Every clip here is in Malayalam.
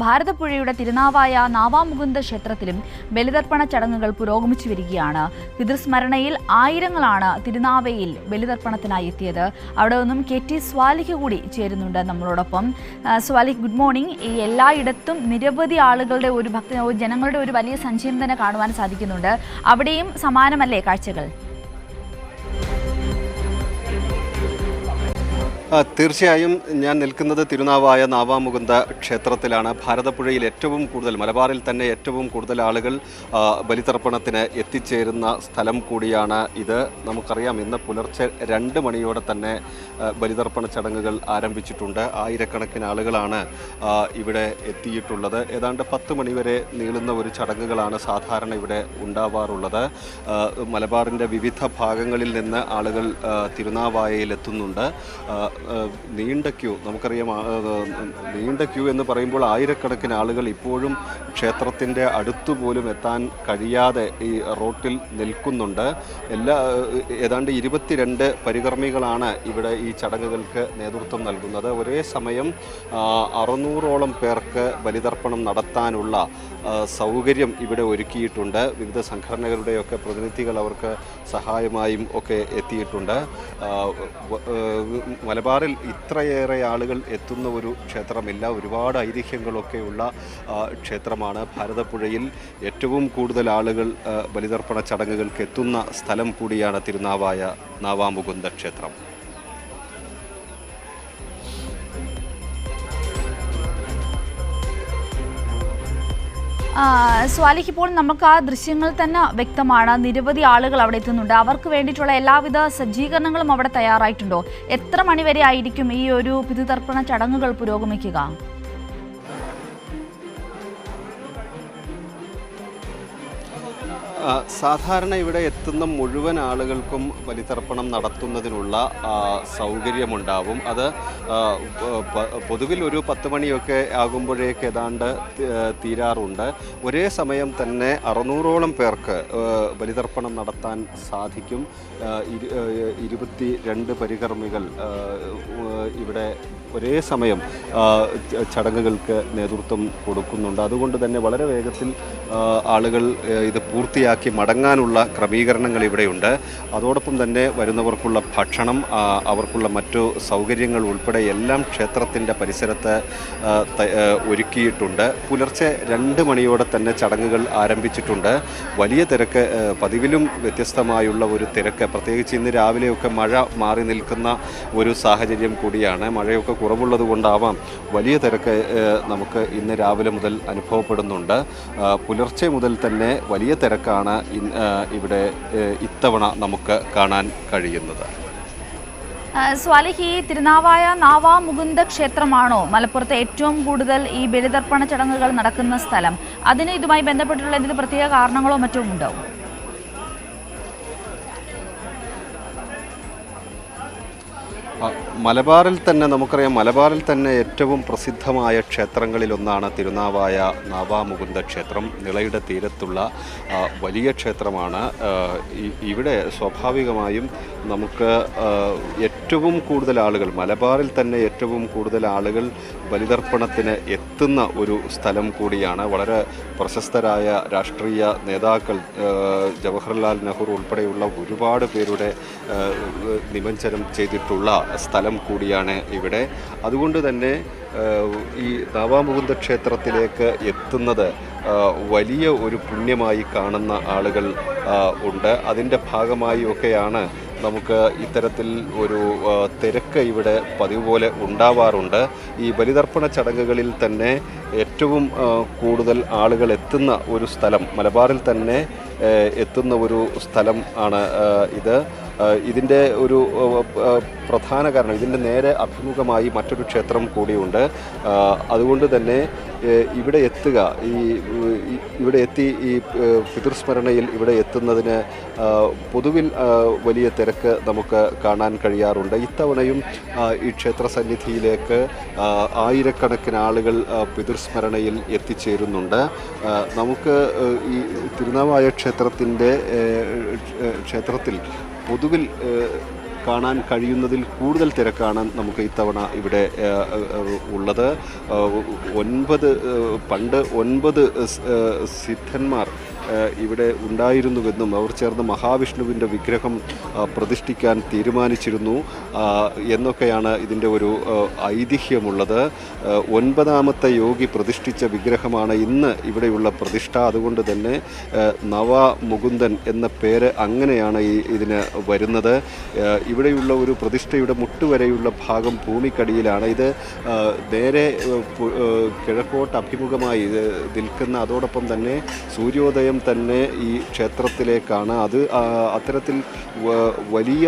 ഭാരതപ്പുഴയുടെ തിരുനാവായ നാവാമുകുന്ദ ക്ഷേത്രത്തിലും ബലിതർപ്പണ ചടങ്ങുകൾ പുരോഗമിച്ചു വരികയാണ്. പിതൃസ്മരണയിൽ ആയിരങ്ങളാണ് തിരുനാവയിൽ ബലിതർപ്പണത്തിനായി എത്തിയത്. അവിടെ നിന്നും KT സ്വാലിഹ് കൂടി ചേരുന്നുണ്ട് നമ്മളോടൊപ്പം. Swalih, good morning. ഈ എല്ലായിടത്തും നിരവധി ആളുകളുടെ ജനങ്ങളുടെ ഒരു വലിയ സഞ്ചയം തന്നെ കാണുവാൻ സാധിക്കുന്നുണ്ട്. അവിടെയും സമാനമല്ലേ കാഴ്ചകൾ? തീർച്ചയായും ഞാൻ നിൽക്കുന്നത് തിരുനാവായ നാവാമുകുന്ദ ക്ഷേത്രത്തിലാണ്. ഭാരതപ്പുഴയിൽ ഏറ്റവും കൂടുതൽ, മലബാറിൽ തന്നെ ഏറ്റവും കൂടുതൽ ആളുകൾ ബലിതർപ്പണത്തിന് എത്തിച്ചേരുന്ന സ്ഥലം കൂടിയാണ് ഇത്. നമുക്കറിയാം, ഇന്ന് പുലർച്ചെ 2 മണിയോടെ തന്നെ ബലിതർപ്പണ ചടങ്ങുകൾ ആരംഭിച്ചിട്ടുണ്ട്. ആയിരക്കണക്കിന് ആളുകളാണ് ഇവിടെ എത്തിയിട്ടുള്ളത്. ഏതാണ്ട് 10 മണിവരെ നീളുന്ന ഒരു ചടങ്ങുകളാണ് സാധാരണ ഇവിടെ ഉണ്ടാവാറുള്ളത്. മലബാറിൻ്റെ വിവിധ ഭാഗങ്ങളിൽ നിന്ന് ആളുകൾ തിരുനാവായയിലെത്തുന്നുണ്ട്. നീണ്ട ക്യൂ, നമുക്കറിയാം, നീണ്ട ക്യൂ എന്ന് പറയുമ്പോൾ ആയിരക്കണക്കിന് ആളുകൾ ഇപ്പോഴും ക്ഷേത്രത്തിൻ്റെ അടുത്തുപോലും എത്താൻ കഴിയാതെ ഈ റോട്ടിൽ നിൽക്കുന്നുണ്ട്. ഏതാണ്ട് 22 പരികർമ്മികളാണ് ഇവിടെ ഈ ചടങ്ങുകൾക്ക് നേതൃത്വം നൽകുന്നത്. ഒരേ സമയം 600ഓളം പേർക്ക് ബലിതർപ്പണം നടത്താനുള്ള സൗകര്യം ഇവിടെ ഒരുക്കിയിട്ടുണ്ട്. വിവിധ സംഘടനകളുടെയൊക്കെ പ്രതിനിധികൾ അവർക്ക് സഹായമായും ഒക്കെ എത്തിയിട്ടുണ്ട്. മലബാറിൽ ഇത്രയേറെ ആളുകൾ എത്തുന്ന ഒരു ക്ഷേത്രമില്ല. ഒരുപാട് ഐതിഹ്യങ്ങളൊക്കെയുള്ള ക്ഷേത്രമാണ്. ഭാരതപ്പുഴയിൽ ഏറ്റവും കൂടുതൽ ആളുകൾ ബലിതർപ്പണ ചടങ്ങുകൾക്ക് എത്തുന്ന സ്ഥലം കൂടിയാണ് തിരുനാവായ നാവാമുകുന്ദ ക്ഷേത്രം. സ്വാലിഹ്, ഇപ്പോൾ നമുക്ക് ആ ദൃശ്യങ്ങൾ തന്നെ വ്യക്തമാണ്. നിരവധി ആളുകൾ അവിടെ എത്തുന്നുണ്ട്. അവർക്ക് വേണ്ടിയിട്ടുള്ള എല്ലാവിധ സജ്ജീകരണങ്ങളും അവിടെ തയ്യാറായിട്ടുണ്ടോ? എത്ര മണിവരെ ആയിരിക്കും ഈ ഒരു പിതൃതർപ്പണ ചടങ്ങുകൾ പുരോഗമിക്കുക? സാധാരണ ഇവിടെ എത്തുന്ന മുഴുവൻ ആളുകൾക്കും ബലിതർപ്പണം നടത്തുന്നതിനുള്ള സൗകര്യമുണ്ടാവും. അത് പൊതുവിൽ ഒരു 10 മണിയൊക്കെ ആകുമ്പോഴേക്ക് ഏതാണ്ട് തീരാറുണ്ട്. ഒരേ സമയം തന്നെ 600ഓളം പേർക്ക് ബലിതർപ്പണം നടത്താൻ സാധിക്കും. 22 പരികർമ്മികൾ ഇവിടെ ഒരേ സമയം ചടങ്ങുകൾക്ക് നേതൃത്വം കൊടുക്കുന്നുണ്ട്. അതുകൊണ്ട് തന്നെ വളരെ വേഗത്തിൽ ആളുകൾ ഇത് പൂർത്തിയാക്കി മടങ്ങാനുള്ള ക്രമീകരണങ്ങൾ ഇവിടെയുണ്ട്. അതോടൊപ്പം തന്നെ വരുന്നവർക്കുള്ള ഭക്ഷണം, അവർക്കുള്ള മറ്റു സൗകര്യങ്ങൾ ഉൾപ്പെടെ എല്ലാം ക്ഷേത്രത്തിൻ്റെ പരിസരത്ത് ഒരുക്കിയിട്ടുണ്ട്. പുലർച്ചെ 2 മണിയോടെ തന്നെ ചടങ്ങുകൾ ആരംഭിച്ചിട്ടുണ്ട്. വലിയ തിരക്ക്, പതിവിലും വ്യത്യസ്തമായുള്ള ഒരു തിരക്ക്, പ്രത്യേകിച്ച് ഇന്ന് രാവിലെയൊക്കെ മഴ മാറി നിൽക്കുന്ന ഒരു സാഹചര്യം കൂടിയാണ്. മഴയൊക്കെ കുറവുള്ളത് കൊണ്ടാവാം വലിയ തിരക്ക് നമുക്ക് ഇന്ന് രാവിലെ മുതൽ അനുഭവപ്പെടുന്നുണ്ട്. പുലർച്ചെ മുതൽ തന്നെ വലിയ തിരക്കാണ് ഇവിടെ ഇത്തവണ നമുക്ക് കാണാൻ കഴിയുന്നത്. സ്വാലിഹ്, ഈ തിരുനാവായ നാവാമുകുന്ദ ക്ഷേത്രമാണോ മലപ്പുറത്തെ ഏറ്റവും കൂടുതൽ ഈ ബലിതർപ്പണ ചടങ്ങുകൾ നടക്കുന്ന സ്ഥലം? അതിന് ഇതുമായി ബന്ധപ്പെട്ടിട്ടുള്ള എന്തെങ്കിലും പ്രത്യേക കാരണങ്ങളോ മറ്റോ ഉണ്ടോ? മലബാറിൽ തന്നെ നമുക്കറിയാം, മലബാറിൽ തന്നെ ഏറ്റവും പ്രസിദ്ധമായ ക്ഷേത്രങ്ങളിലൊന്നാണ് തിരുനാവായ നാവാമുകുന്ദ ക്ഷേത്രം. നിളയുടെ തീരത്തുള്ള വലിയ ക്ഷേത്രമാണ്. ഇവിടെ സ്വാഭാവികമായും നമുക്ക് ഏറ്റവും കൂടുതൽ ആളുകൾ, മലബാറിൽ തന്നെ ഏറ്റവും കൂടുതൽ ആളുകൾ ബലിതർപ്പണത്തിന് എത്തുന്ന ഒരു സ്ഥലം കൂടിയാണ്. വളരെ പ്രശസ്തരായ രാഷ്ട്രീയ നേതാക്കൾ, ജവഹർലാൽ നെഹ്റു ഉൾപ്പെടെയുള്ള ഒരുപാട് പേരുടെ നിമഞ്ജനം ചെയ്തിട്ടുള്ള സ്ഥലം കൂടിയാണ് ഇവിടെ. അതുകൊണ്ട് തന്നെ ഈ നാവാമുകുന്ദ ക്ഷേത്രത്തിലേക്ക് എത്തുന്നത് വലിയ ഒരു പുണ്യമായി കാണുന്ന ആളുകൾ ഉണ്ട്. അതിൻ്റെ ഭാഗമായി ഒക്കെയാണ് നമുക്ക് ഇത്തരത്തിൽ ഒരു തിരക്ക് ഇവിടെ പതിവ് പോലെ ഉണ്ടാവാറുണ്ട്. ഈ ബലിതർപ്പണ ചടങ്ങുകളിൽ തന്നെ ഏറ്റവും കൂടുതൽ ആളുകൾ എത്തുന്ന ഒരു സ്ഥലം, മലബാറിൽ തന്നെ എത്തുന്ന ഒരു സ്ഥലം ആണ് ഇത്. ഇതിൻ്റെ ഒരു പ്രധാന കാരണം, ഇതിൻ്റെ നേരെ അഭിമുഖമായി മറ്റൊരു ക്ഷേത്രം കൂടിയുണ്ട്. അതുകൊണ്ട് തന്നെ ഇവിടെ എത്തുക, ഇവിടെ എത്തി ഈ പിതൃസ്മരണയിൽ ഇവിടെ എത്തുന്നതിന് പൊതുവിൽ വലിയ തിരക്ക് നമുക്ക് കാണാൻ കഴിയാറുണ്ട്. ഇത്തവണയും ഈ ക്ഷേത്ര സന്നിധിയിലേക്ക് ആയിരക്കണക്കിന് ആളുകൾ പിതൃസ്മരണയിൽ എത്തിച്ചേരുന്നുണ്ട്. നമുക്ക് ഈ തിരുനാവായ ക്ഷേത്രത്തിൽ പൊതുവിൽ കാണാൻ കഴിയുന്നതിൽ കൂടുതൽ തിരക്കാണ് നമുക്ക് ഇത്തവണ ഇവിടെ ഉള്ളത്. പണ്ട് 9 സിദ്ധന്മാർ ഇവിടെ ഉണ്ടായിരുന്നുവെന്നും അവർ ചേർന്ന് മഹാവിഷ്ണുവിൻ്റെ വിഗ്രഹം പ്രതിഷ്ഠിക്കാൻ തീരുമാനിച്ചിരുന്നു എന്നൊക്കെയാണ് ഇതിൻ്റെ ഒരു ഐതിഹ്യമുള്ളത്. 9ാമത്തെ യോഗി പ്രതിഷ്ഠിച്ച വിഗ്രഹമാണ് ഇന്ന് ഇവിടെയുള്ള പ്രതിഷ്ഠ. അതുകൊണ്ട് തന്നെ നവമുകുന്ദൻ എന്ന പേര് അങ്ങനെയാണ് ഇതിന് വരുന്നത്. ഇവിടെയുള്ള ഒരു പ്രതിഷ്ഠയുടെ മുട്ടുവരെയുള്ള ഭാഗം ഭൂമിക്കടിയിലാണ്. ഇത് നേരെ കിഴക്കോട്ട് അഭിമുഖമായി നിൽക്കുന്ന, അതോടൊപ്പം തന്നെ സൂര്യോദയം തന്നെ ഈ ക്ഷേത്രത്തിലേക്കാണ്. അത്തരത്തിൽ വലിയ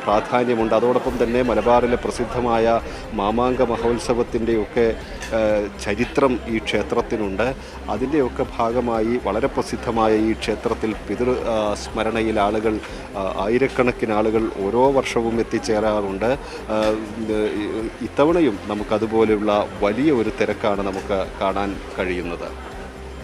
പ്രാധാന്യമുണ്ട്. അതോടൊപ്പം തന്നെ മലബാറിലെ പ്രസിദ്ധമായ മാമാങ്ക മഹോത്സവത്തിൻ്റെയൊക്കെ ചരിത്രം ഈ ക്ഷേത്രത്തിനുണ്ട്. അതിൻ്റെയൊക്കെ ഭാഗമായി വളരെ പ്രസിദ്ധമായ ഈ ക്ഷേത്രത്തിൽ സ്മരണയിൽ ആളുകൾ, ആയിരക്കണക്കിന് ആളുകൾ ഓരോ വർഷവും എത്തിച്ചേരാറുണ്ട്. ഇത്തവണയും നമുക്കതുപോലെയുള്ള വലിയ ഒരു തിരക്കാണ് നമുക്ക് കാണാൻ കഴിയുന്നത്.